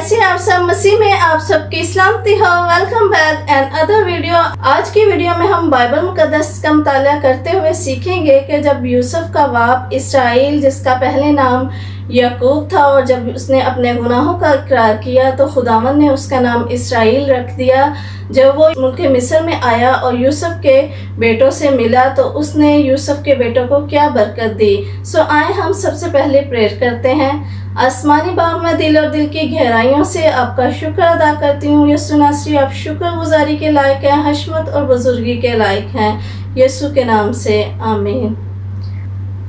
कैसे आप सब मसीह में आप सबकी सलामती हो। Welcome back and other video. आज की वीडियो में हम बाइबल मुकद्दस का मुताला करते हुए सीखेंगे कि जब यूसुफ का बाप इसराइल, जिसका पहले नाम याकूब था, और जब उसने अपने गुनाहों का इकरार किया तो खुदावंद ने उसका नाम इसराइल रख दिया। जब वो मुल्क मिस्र में आया और यूसुफ के बेटों से मिला तो उसने यूसुफ के बेटों को क्या बरकत दी। सो आए हम सबसे पहले प्रेयर करते हैं। आसमानी बाप, मैं दिल और दिल की गहराइयों से आपका शुक्र अदा करती हूँ। यीशु नासरी, आप शुक्रगुजारी के लायक हैं, हशमत और बुजुर्गी के लायक हैं। यीशु के नाम से आमीन।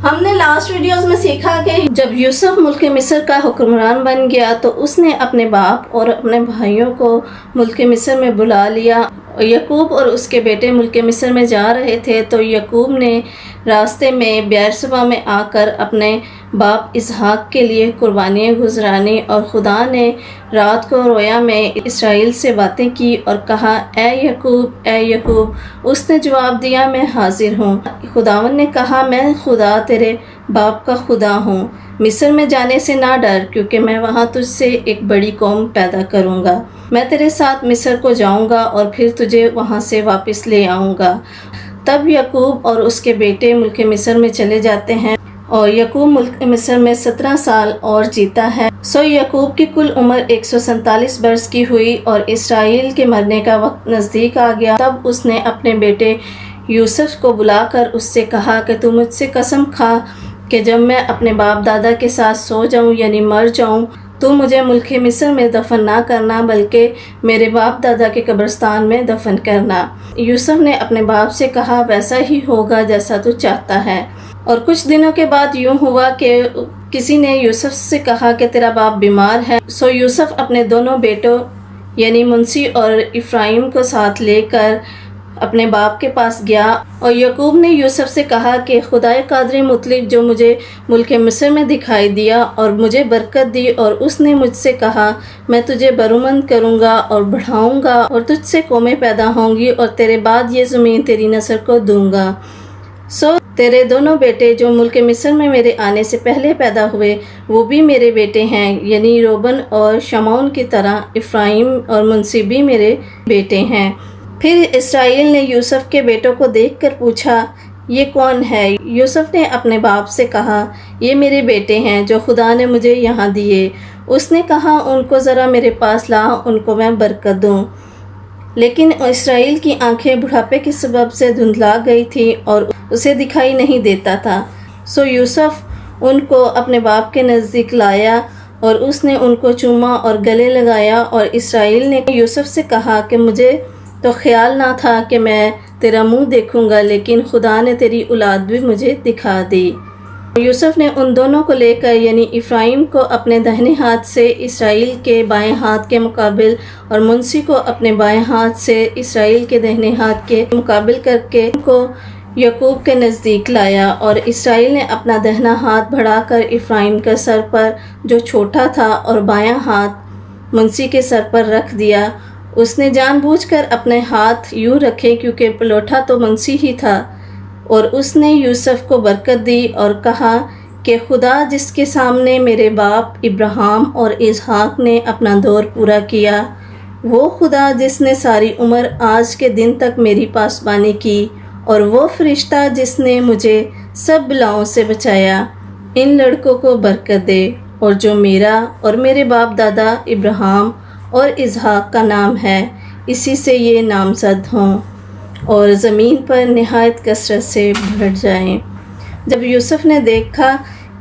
हमने लास्ट वीडियोस में सीखा कि जब यूसुफ मुल्क मिस्र का हुक्मरान बन गया तो उसने अपने बाप और अपने भाइयों को मुल्क मिस्र में बुला लिया। याकूब और उसके बेटे मुल्क मिस्र में जा रहे थे तो याकूब ने रास्ते में बेरशबा में आकर अपने बाप इसहाक के लिए कुर्बानियाँ गुजरानी, और खुदा ने रात को रोया में इसराइल से बातें की और कहा, ए याकूब, ए याकूब। उसने जवाब दिया, मैं हाजिर हूँ। खुदावन ने कहा, मैं खुदा तेरे बाप का खुदा हूँ। मिस्र में जाने से ना डर, क्योंकि मैं वहाँ तुझसे एक बड़ी कौम पैदा करूँगा। मैं तेरे साथ मिस्र को जाऊँगा और फिर तुझे वहाँ से वापस ले आऊँगा। तब याकूब और उसके बेटे मुल्क मिस्र में चले जाते हैं और याकूब मुल्क मिस्र में 17 साल और जीता है। सो याकूब की कुल उम्र 147 वर्ष की हुई और इसराइल के मरने का वक्त नज़दीक आ गया। तब उसने अपने बेटे यूसुफ को बुलाकर उससे कहा कि तू मुझसे कसम खा कि जब मैं अपने बाप दादा के साथ सो जाऊं यानी मर जाऊं, तो मुझे मुल्क मिस्र में दफन ना करना, बल्कि मेरे बाप दादा के कब्रिस्तान में दफन करना। यूसुफ ने अपने बाप से कहा, वैसा ही होगा जैसा तू चाहता है। और कुछ दिनों के बाद यूँ हुआ कि किसी ने यूसुफ से कहा कि तेरा बाप बीमार है। सो यूसुफ अपने दोनों बेटों यानी मुंसी और इफ्राइम को साथ लेकर अपने बाप के पास गया। और याकूब ने यूसुफ से कहा कि खुदाए कादर मुतलिक जो मुझे मुल्क मिस्र में दिखाई दिया और मुझे बरकत दी, और उसने मुझसे कहा, मैं तुझे बरूमंद करूँगा और बढ़ाऊँगा और तुझसे कौमें पैदा होंगी और तेरे बाद ये ज़मीन तेरी नस्ल को दूँगा। सो तेरे दोनों बेटे जो मुल्क मिस्र में मेरे आने से पहले पैदा हुए वो भी मेरे बेटे हैं, यानी रोबन और शमौन की तरह इफ्राइम और मुंसी भी मेरे बेटे हैं। फिर इसराइल ने यूसुफ के बेटों को देखकर पूछा, ये कौन है? यूसुफ ने अपने बाप से कहा, ये मेरे बेटे हैं जो खुदा ने मुझे यहाँ दिए। उसने कहा, उनको ज़रा मेरे पास ला, उनको मैं बरकत दूँ। लेकिन इसराइल की आंखें बुढ़ापे के सबब से धुंधला गई थी और उसे दिखाई नहीं देता था। सो यूसुफ उनको अपने बाप के नज़दीक लाया और उसने उनको चूमा और गले लगाया। और इसराइल ने यूसुफ से कहा कि मुझे तो ख्याल ना था कि मैं तेरा मुंह देखूंगा, लेकिन खुदा ने तेरी औलाद भी मुझे दिखा दी। यूसुफ ने उन दोनों को लेकर यानी इफ्राइम को अपने दाहिने हाथ से इसराइल के बाएं हाथ के मुकाबिल और मुंसी को अपने बाएं हाथ से इसराइल के दाहिने हाथ के मुकाबिल करके उनको याकूब के नज़दीक लाया। और इसराइल ने अपना दाहिना हाथ बढ़ाकर इफ्राइम के सर पर जो छोटा था और बायां हाथ मुंसी के सर पर रख दिया। उसने जानबूझकर अपने हाथ यूँ रखे क्योंकि पलोठा तो मुंसी ही था। और उसने यूसुफ को बरकत दी और कहा कि खुदा जिसके सामने मेरे बाप इब्राहिम और इसहाक ने अपना दौर पूरा किया, वो खुदा जिसने सारी उम्र आज के दिन तक मेरी पासबानी की, और वो फरिश्ता जिसने मुझे सब बलाओं से बचाया, इन लड़कों को बरकत दे, और जो मेरा और मेरे बाप दादा इब्राहिम और इसहाक का नाम है, इसी से ये नामज़द हों और ज़मीन पर नहायत कसरत से बढ़ जाएं। जब यूसुफ ने देखा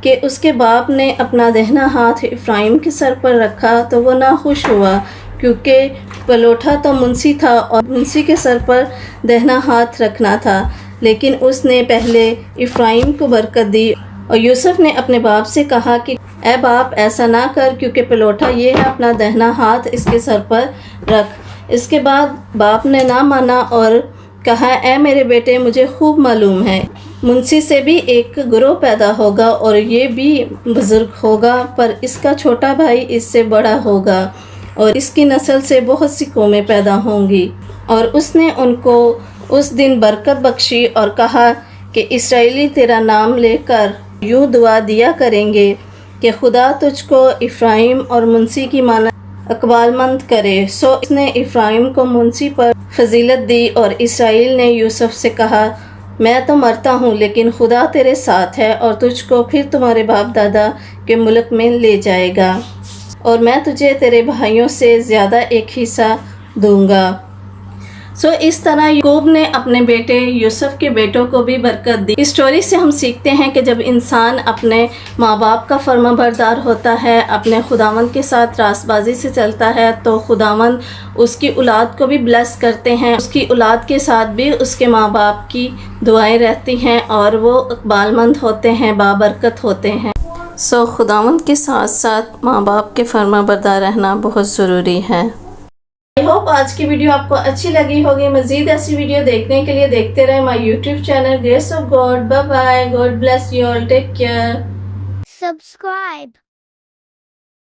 कि उसके बाप ने अपना दाहिना हाथ इफ्राइम के सर पर रखा तो वो नाखुश हुआ, क्योंकि पलोठा तो मुंसी था और मुंसी के सर पर दाहिना हाथ रखना था। लेकिन उसने पहले इफ्राइम को बरकत दी। और यूसुफ ने अपने बाप से कहा कि ए बाप, ऐसा ना कर, क्योंकि पलोठा ये है, अपना दाहिना हाथ इसके सर पर रख। इसके बाद बाप ने ना माना और कहा, ए मेरे बेटे, मुझे खूब मालूम है मुंसी से भी एक गुरोह पैदा होगा और ये भी बुज़ुर्ग होगा, पर इसका छोटा भाई इससे बड़ा होगा और इसकी नस्ल से बहुत सी कौमें पैदा होंगी। और उसने उनको उस दिन बरकत बख्शी और कहा कि इसराइली तेरा नाम लेकर यूँ दुआ दिया करेंगे कि खुदा तुझको इफ्राइम और मुंसी की माना اقبال مند کرے۔ سو اس نے افراہیم کو منصی پر فضیلت دی اور اسرائیل نے یوسف سے کہا میں تو مرتا ہوں لیکن خدا تیرے ساتھ ہے اور تجھ کو پھر تمہارے باپ دادا کے ملک میں لے جائے گا اور میں تجھے تیرے بھائیوں سے زیادہ ایک حصہ دوں گا۔ اس طرح یعقوب نے اپنے بیٹے یوسف کے بیٹوں کو بھی برکت دی۔ اس سٹوری سے ہم سیکھتے ہیں کہ جب انسان اپنے ماں باپ کا فرما بردار ہوتا ہے، اپنے خداوند کے ساتھ راست بازی سے چلتا ہے تو خداوند اس کی اولاد کو بھی بلیس کرتے ہیں، اس کی اولاد کے ساتھ بھی اس کے ماں باپ کی دعائیں رہتی ہیں اور وہ اقبال مند ہوتے ہیں، بابرکت ہوتے ہیں۔ خداوند کے ساتھ ساتھ ماں باپ کے فرما بردار رہنا بہت ضروری ہے۔ آئی ہوپ آج کی ویڈیو آپ کو اچھی لگی ہوگی۔ مزید ایسی ویڈیو دیکھنے کے لیے دیکھتے رہیں my YouTube channel grace of God. Bye bye, God bless you all, take care. Subscribe.